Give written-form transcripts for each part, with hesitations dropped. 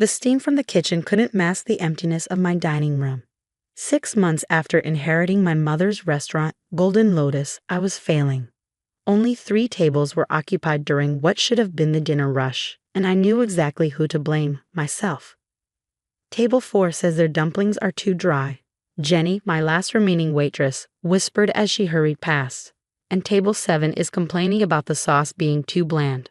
The steam from the kitchen couldn't mask the emptiness of my dining room. 6 months after inheriting my mother's restaurant, Golden Lotus, I was failing. Only 3 tables were occupied during what should have been the dinner rush, and I knew exactly who to blame: myself. Table 4 says their dumplings are too dry, Jenny, my last remaining waitress, whispered as she hurried past. And table 7 is complaining about the sauce being too bland.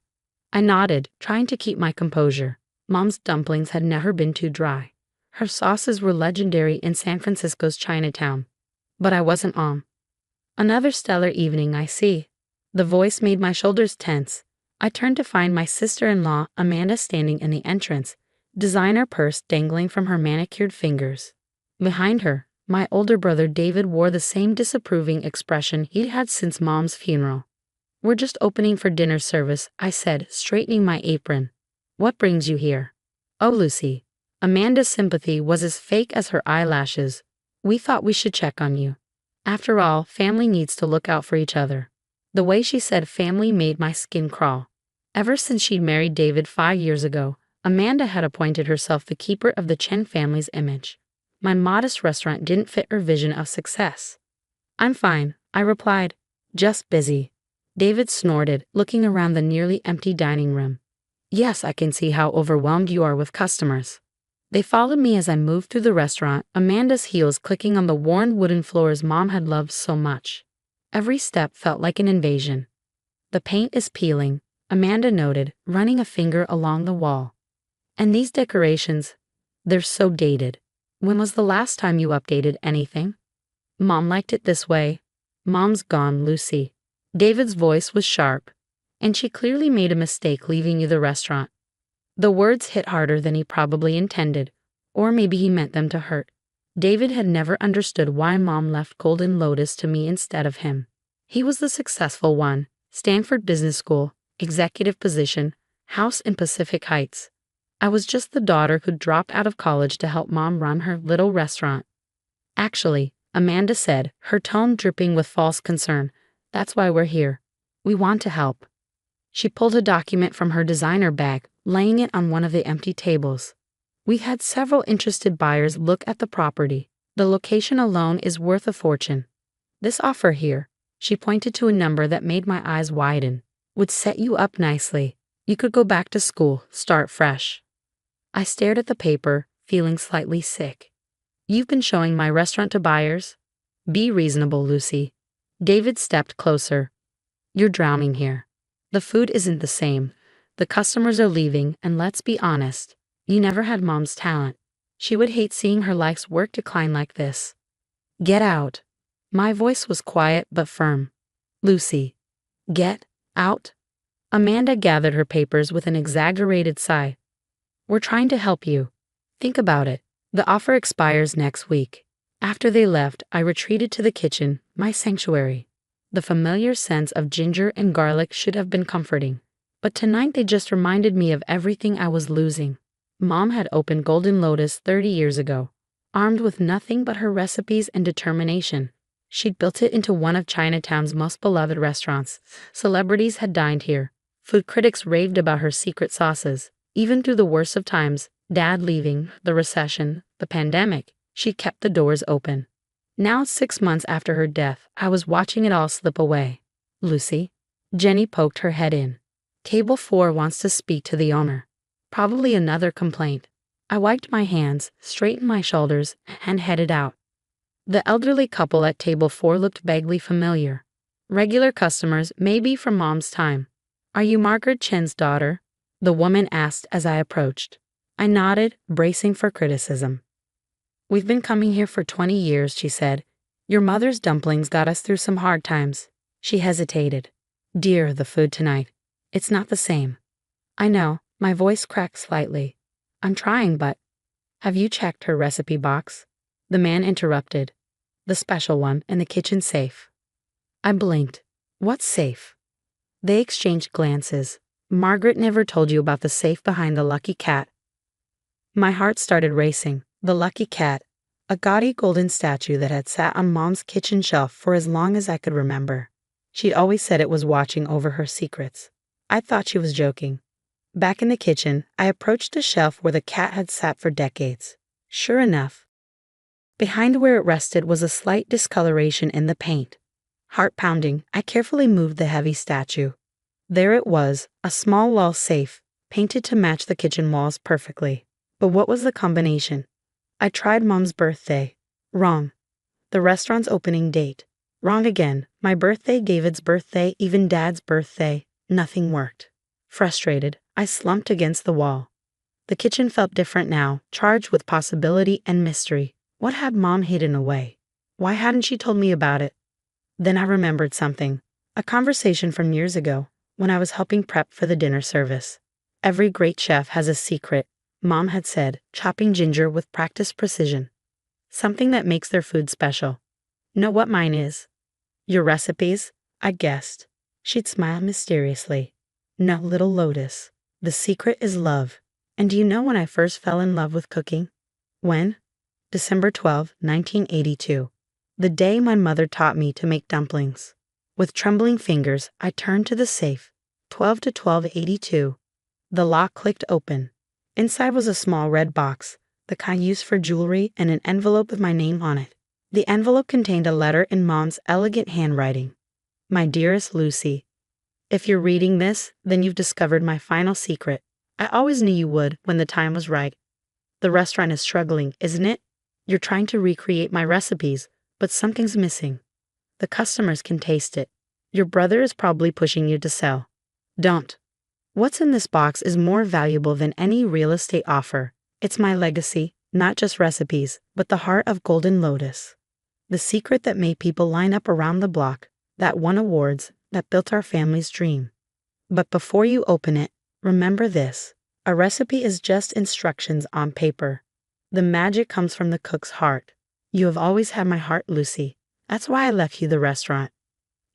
I nodded, trying to keep my composure. Mom's dumplings had never been too dry. Her sauces were legendary in San Francisco's Chinatown. But I wasn't Mom. Another stellar evening, I see. The voice made my shoulders tense. I turned to find my sister-in-law, Amanda, standing in the entrance, designer purse dangling from her manicured fingers. Behind her, my older brother David wore the same disapproving expression he'd had since Mom's funeral. "We're just opening for dinner service," I said, straightening my apron. "What brings you here?" "Oh, Lucy." Amanda's sympathy was as fake as her eyelashes. "We thought we should check on you. After all, family needs to look out for each other." The way she said family made my skin crawl. Ever since she'd married David 5 years ago, Amanda had appointed herself the keeper of the Chen family's image. My modest restaurant didn't fit her vision of success. "I'm fine," I replied. "Just busy." David snorted, looking around the nearly empty dining room. "Yes, I can see how overwhelmed you are with customers." They followed me as I moved through the restaurant, Amanda's heels clicking on the worn wooden floors Mom had loved so much. Every step felt like an invasion. "The paint is peeling," Amanda noted, running a finger along the wall. "And these decorations, they're so dated. When was the last time you updated anything?" "Mom liked it this way." "Mom's gone, Lucy." David's voice was sharp. "And she clearly made a mistake leaving you the restaurant." The words hit harder than he probably intended, or maybe he meant them to hurt. David had never understood why Mom left Golden Lotus to me instead of him. He was the successful one, Stanford Business School, executive position, house in Pacific Heights. I was just the daughter who dropped out of college to help Mom run her little restaurant. "Actually," Amanda said, her tone dripping with false concern, "that's why we're here. We want to help." She pulled a document from her designer bag, laying it on one of the empty tables. "We've had several interested buyers look at the property. The location alone is worth a fortune. This offer here," she pointed to a number that made my eyes widen, "would set you up nicely. You could go back to school, start fresh." I stared at the paper, feeling slightly sick. "You've been showing my restaurant to buyers? Be reasonable, Lucy." David stepped closer. "You're drowning here. The food isn't the same. The customers are leaving, and let's be honest, you never had Mom's talent. She would hate seeing her life's work decline like this. Get out." My voice was quiet but firm. "Lucy, get out." Amanda gathered her papers with an exaggerated sigh. "We're trying to help you. Think about it. The offer expires next week." After they left, I retreated to the kitchen, my sanctuary. The familiar scents of ginger and garlic should have been comforting. But tonight they just reminded me of everything I was losing. Mom had opened Golden Lotus 30 years ago, armed with nothing but her recipes and determination. She'd built it into one of Chinatown's most beloved restaurants. Celebrities had dined here. Food critics raved about her secret sauces. Even through the worst of times, Dad leaving, the recession, the pandemic, she kept the doors open. Now, 6 months after her death, I was watching it all slip away. "Lucy?" Jenny poked her head in. "Table 4 wants to speak to the owner." Probably another complaint. I wiped my hands, straightened my shoulders, and headed out. The elderly couple at table 4 looked vaguely familiar. Regular customers, maybe from Mom's time. "Are you Margaret Chen's daughter?" the woman asked as I approached. I nodded, bracing for criticism. "We've been coming here for 20 years, she said. "Your mother's dumplings got us through some hard times." She hesitated. "Dear, the food tonight. It's not the same." "I know," my voice cracked slightly. "I'm trying, but—" "Have you checked her recipe box?" The man interrupted. "The special one in the kitchen safe." I blinked. "What safe?" They exchanged glances. "Margaret never told you about the safe behind the Lucky Cat." My heart started racing. The Lucky Cat, a gaudy golden statue that had sat on Mom's kitchen shelf for as long as I could remember. She'd always said it was watching over her secrets. I thought she was joking. Back in the kitchen, I approached a shelf where the cat had sat for decades. Sure enough, behind where it rested was a slight discoloration in the paint. Heart pounding, I carefully moved the heavy statue. There it was, a small wall safe, painted to match the kitchen walls perfectly. But what was the combination? I tried Mom's birthday. Wrong. The restaurant's opening date. Wrong again. My birthday, David's birthday, even Dad's birthday. Nothing worked. Frustrated, I slumped against the wall. The kitchen felt different now, charged with possibility and mystery. What had Mom hidden away? Why hadn't she told me about it? Then I remembered something. A conversation from years ago, when I was helping prep for the dinner service. Every great chef has a secret, Mom had said, chopping ginger with practiced precision. Something that makes their food special. Know what mine is? Your recipes? I guessed. She'd smile mysteriously. No, little Lotus. The secret is love. And do you know when I first fell in love with cooking? When? December 12, 1982. The day my mother taught me to make dumplings. With trembling fingers, I turned to the safe. 12 to 1282. The lock clicked open. Inside was a small red box, the kind used for jewelry, and an envelope with my name on it. The envelope contained a letter in Mom's elegant handwriting. My dearest Lucy, if you're reading this, then you've discovered my final secret. I always knew you would when the time was right. The restaurant is struggling, isn't it? You're trying to recreate my recipes, but something's missing. The customers can taste it. Your brother is probably pushing you to sell. Don't. What's in this box is more valuable than any real estate offer. It's my legacy, not just recipes, but the heart of Golden Lotus. The secret that made people line up around the block, that won awards, that built our family's dream. But before you open it, remember this. A recipe is just instructions on paper. The magic comes from the cook's heart. You have always had my heart, Lucy. That's why I left you the restaurant.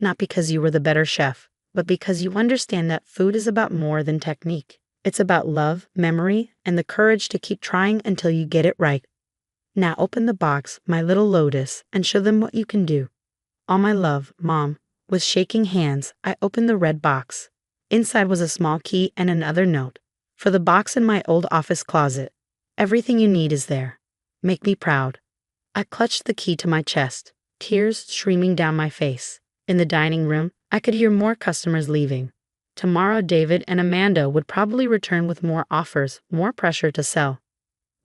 Not because you were the better chef, but because you understand that food is about more than technique. It's about love, memory, and the courage to keep trying until you get it right. Now open the box, my little Lotus, and show them what you can do. All my love, Mom. With shaking hands, I opened the red box. Inside was a small key and another note. For the box in my old office closet. Everything you need is there. Make me proud. I clutched the key to my chest, tears streaming down my face. In the dining room, I could hear more customers leaving. Tomorrow, David and Amanda would probably return with more offers, more pressure to sell.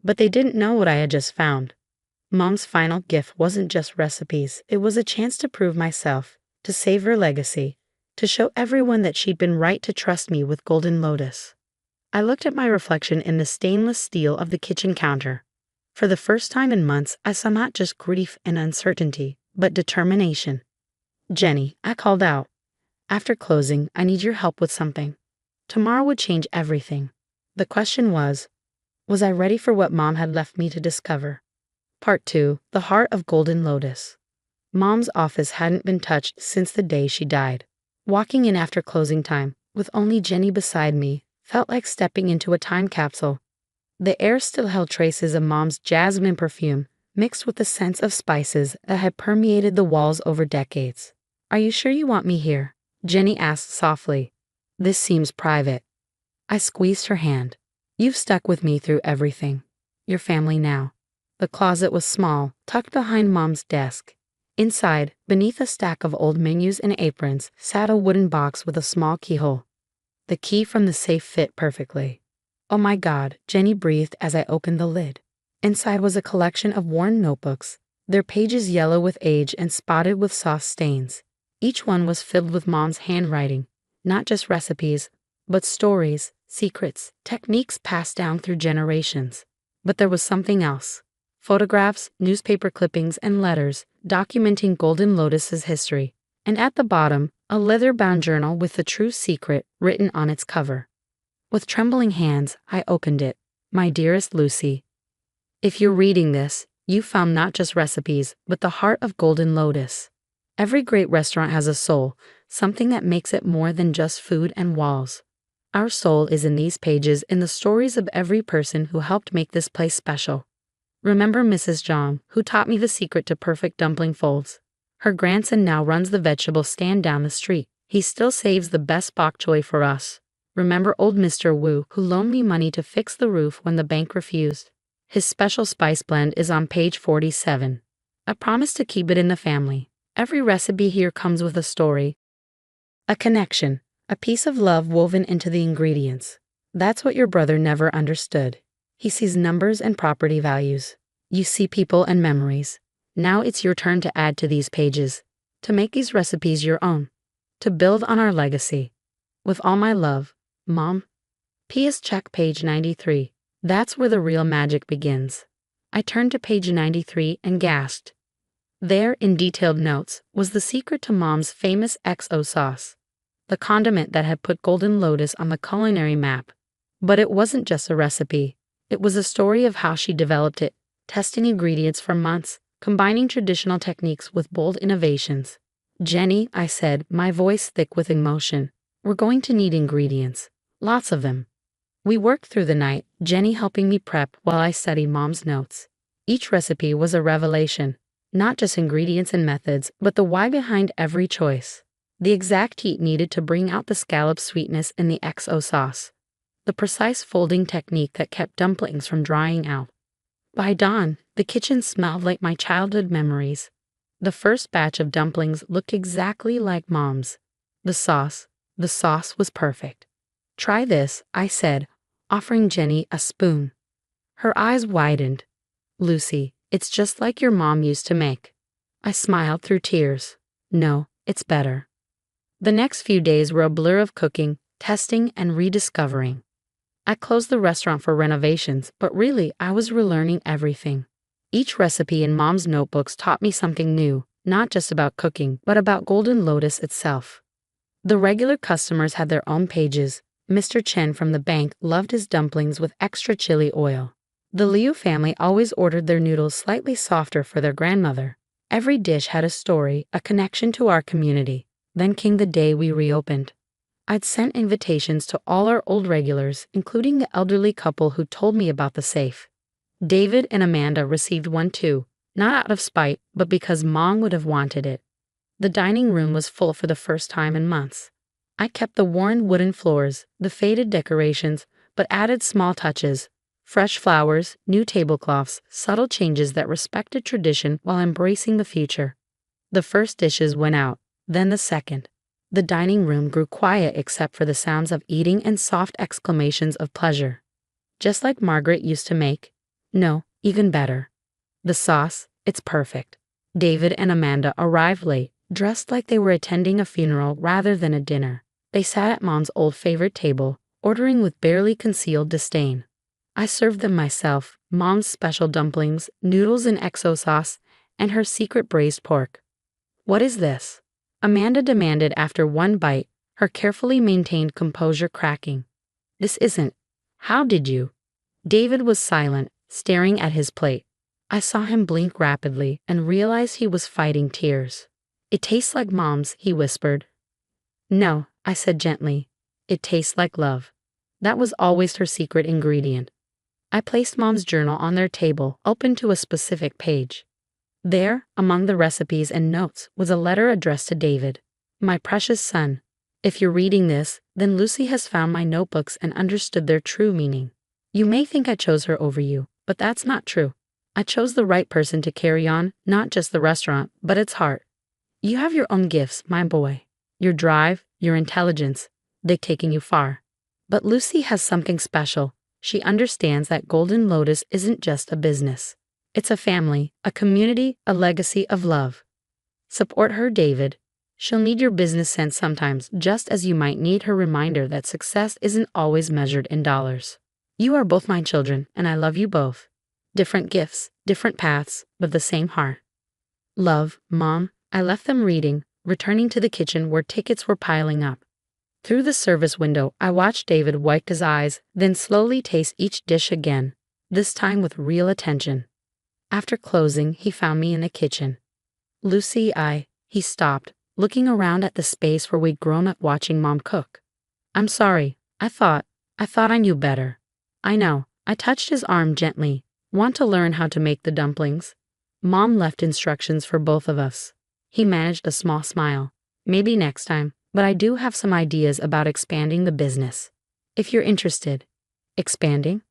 But they didn't know what I had just found. Mom's final gift wasn't just recipes. It was a chance to prove myself, to save her legacy, to show everyone that she'd been right to trust me with Golden Lotus. I looked at my reflection in the stainless steel of the kitchen counter. For the first time in months, I saw not just grief and uncertainty, but determination. Jenny, I called out. After closing, I need your help with something. Tomorrow would change everything. The question was I ready for what Mom had left me to discover? Part 2, The Heart of Golden Lotus. Mom's office hadn't been touched since the day she died. Walking in after closing time, with only Jenny beside me, felt like stepping into a time capsule. The air still held traces of Mom's jasmine perfume, mixed with the scents of spices that had permeated the walls over decades. Are you sure you want me here? Jenny asked softly. This seems private. I squeezed her hand. You've stuck with me through everything. Your family now. The closet was small, tucked behind Mom's desk. Inside, beneath a stack of old menus and aprons, sat a wooden box with a small keyhole. The key from the safe fit perfectly. Oh my God, Jenny breathed as I opened the lid. Inside was a collection of worn notebooks, their pages yellow with age and spotted with soft stains. Each one was filled with Mom's handwriting, not just recipes, but stories, secrets, techniques passed down through generations. But there was something else. Photographs, newspaper clippings, and letters documenting Golden Lotus's history. And at the bottom, a leather-bound journal with the true secret written on its cover. With trembling hands, I opened it. My dearest Lucy, if you're reading this, you found not just recipes, but the heart of Golden Lotus. Every great restaurant has a soul, something that makes it more than just food and walls. Our soul is in these pages, in the stories of every person who helped make this place special. Remember Mrs. Zhang, who taught me the secret to perfect dumpling folds. Her grandson now runs the vegetable stand down the street. He still saves the best bok choy for us. Remember old Mr. Wu who loaned me money to fix the roof when the bank refused? His special spice blend is on page 47. I promise to keep it in the family. Every recipe here comes with a story, a connection, a piece of love woven into the ingredients. That's what your brother never understood. He sees numbers and property values. You see people and memories. Now it's your turn to add to these pages, to make these recipes your own, to build on our legacy. With all my love, Mom. P.S. Check page 93. That's where the real magic begins. I turned to page 93 and gasped. There, in detailed notes, was the secret to Mom's famous XO sauce, the condiment that had put Golden Lotus on the culinary map. But it wasn't just a recipe. It was a story of how she developed it, testing ingredients for months, combining traditional techniques with bold innovations. Jenny, I said, my voice thick with emotion, we're going to need ingredients. Lots of them. We worked through the night, Jenny helping me prep while I studied Mom's notes. Each recipe was a revelation, not just ingredients and methods, but the why behind every choice. The exact heat needed to bring out the scallop sweetness in the XO sauce. The precise folding technique that kept dumplings from drying out. By dawn, the kitchen smelled like my childhood memories. The first batch of dumplings looked exactly like Mom's. The sauce was perfect. Try this, I said, offering Jenny a spoon. Her eyes widened. Lucy, it's just like your mom used to make. I smiled through tears. No, it's better. The next few days were a blur of cooking, testing, and rediscovering. I closed the restaurant for renovations, but really I was relearning everything. Each recipe in Mom's notebooks taught me something new, not just about cooking, but about Golden Lotus itself. The regular customers had their own pages. Mr. Chen from the bank loved his dumplings with extra chili oil. The Liu family always ordered their noodles slightly softer for their grandmother. Every dish had a story, a connection to our community. Then came the day we reopened. I'd sent invitations to all our old regulars, including the elderly couple who told me about the safe. David and Amanda received one too, not out of spite, but because Mom would have wanted it. The dining room was full for the first time in months. I kept the worn wooden floors, the faded decorations, but added small touches. Fresh flowers, new tablecloths, subtle changes that respected tradition while embracing the future. The first dishes went out, then the second. The dining room grew quiet except for the sounds of eating and soft exclamations of pleasure. Just like Margaret used to make. No, even better. The sauce, it's perfect. David and Amanda arrived late, dressed like they were attending a funeral rather than a dinner. They sat at Mom's old favorite table, ordering with barely concealed disdain. I served them myself, Mom's special dumplings, noodles in XO sauce, and her secret braised pork. What is this? Amanda demanded after one bite, her carefully maintained composure cracking. This isn't. How did you? David was silent, staring at his plate. I saw him blink rapidly and realized he was fighting tears. It tastes like Mom's, he whispered. No, I said gently. It tastes like love. That was always her secret ingredient. I placed Mom's journal on their table, open to a specific page. There, among the recipes and notes, was a letter addressed to David. My precious son, if you're reading this, then Lucy has found my notebooks and understood their true meaning. You may think I chose her over you, but that's not true. I chose the right person to carry on, not just the restaurant, but its heart. You have your own gifts, my boy. Your drive, your intelligence, they've taken you far. But Lucy has something special. She understands that Golden Lotus isn't just a business. It's a family, a community, a legacy of love. Support her, David. She'll need your business sense sometimes, just as you might need her reminder that success isn't always measured in dollars. You are both my children, and I love you both. Different gifts, different paths, but the same heart. Love, Mom. I left them reading, returning to the kitchen where tickets were piling up. Through the service window, I watched David wipe his eyes, then slowly taste each dish again, this time with real attention. After closing, he found me in the kitchen. Lucy, he stopped, looking around at the space where we'd grown up watching Mom cook. I'm sorry, I thought I knew better. I know, I touched his arm gently. Want to learn how to make the dumplings? Mom left instructions for both of us. He managed a small smile. Maybe next time, but I do have some ideas about expanding the business. if you're interested. Expanding?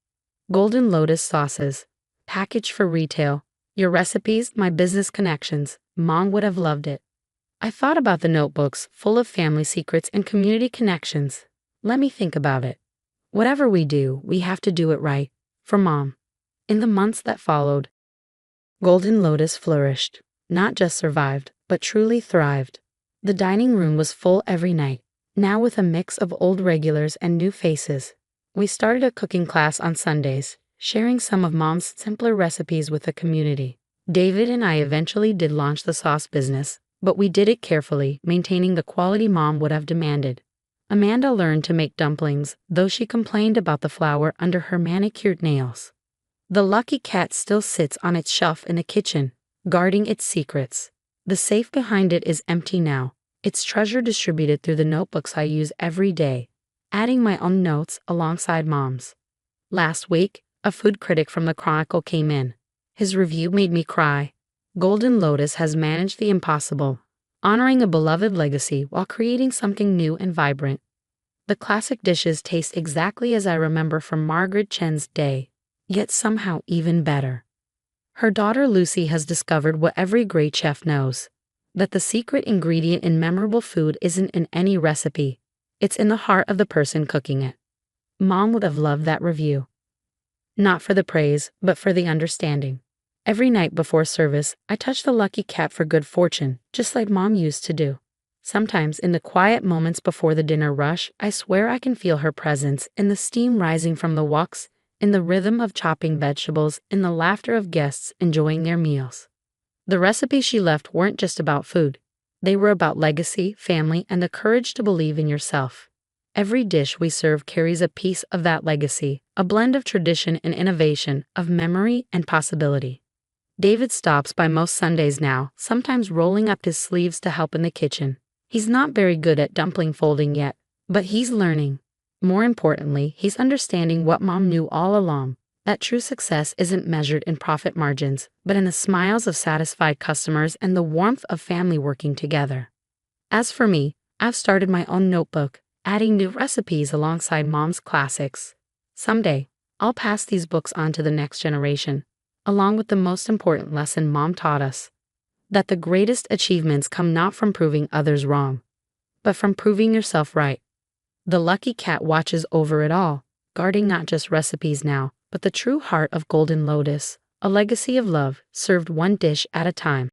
Golden Lotus sauces. Packaged for retail. Your recipes, my business connections. Mom would have loved it. I thought about the notebooks, full of family secrets and community connections. Let me think about it. Whatever we do, we have to do it right. For Mom. In the months that followed, Golden Lotus flourished. Not just survived, but truly thrived. The dining room was full every night, now with a mix of old regulars and new faces. We started a cooking class on Sundays, sharing some of Mom's simpler recipes with the community. David and I eventually did launch the sauce business, but we did it carefully, maintaining the quality Mom would have demanded. Amanda learned to make dumplings, though she complained about the flour under her manicured nails. The lucky cat still sits on its shelf in the kitchen, guarding its secrets. The safe behind it is empty now, its treasure distributed through the notebooks I use every day, adding my own notes alongside Mom's. Last week, a food critic from the Chronicle came in. His review made me cry. Golden Lotus has managed the impossible, honoring a beloved legacy while creating something new and vibrant. The classic dishes taste exactly as I remember from Margaret Chen's day, yet somehow even better. Her daughter Lucy has discovered what every great chef knows, that the secret ingredient in memorable food isn't in any recipe, it's in the heart of the person cooking it. Mom would have loved that review. Not for the praise, but for the understanding. Every night before service, I touch the lucky cat for good fortune, just like Mom used to do. Sometimes, in the quiet moments before the dinner rush, I swear I can feel her presence in the steam rising from the woks, in the rhythm of chopping vegetables, in the laughter of guests enjoying their meals. The recipes she left weren't just about food. They were about legacy, family, and the courage to believe in yourself. Every dish we serve carries a piece of that legacy, a blend of tradition and innovation, of memory and possibility. David stops by most Sundays now, sometimes rolling up his sleeves to help in the kitchen. He's not very good at dumpling folding yet, but he's learning. More importantly, he's understanding what Mom knew all along, that true success isn't measured in profit margins, but in the smiles of satisfied customers and the warmth of family working together. As for me, I've started my own notebook, adding new recipes alongside Mom's classics. Someday, I'll pass these books on to the next generation, along with the most important lesson Mom taught us, that the greatest achievements come not from proving others wrong, but from proving yourself right. The lucky cat watches over it all, guarding not just recipes now, but the true heart of Golden Lotus, a legacy of love, served one dish at a time.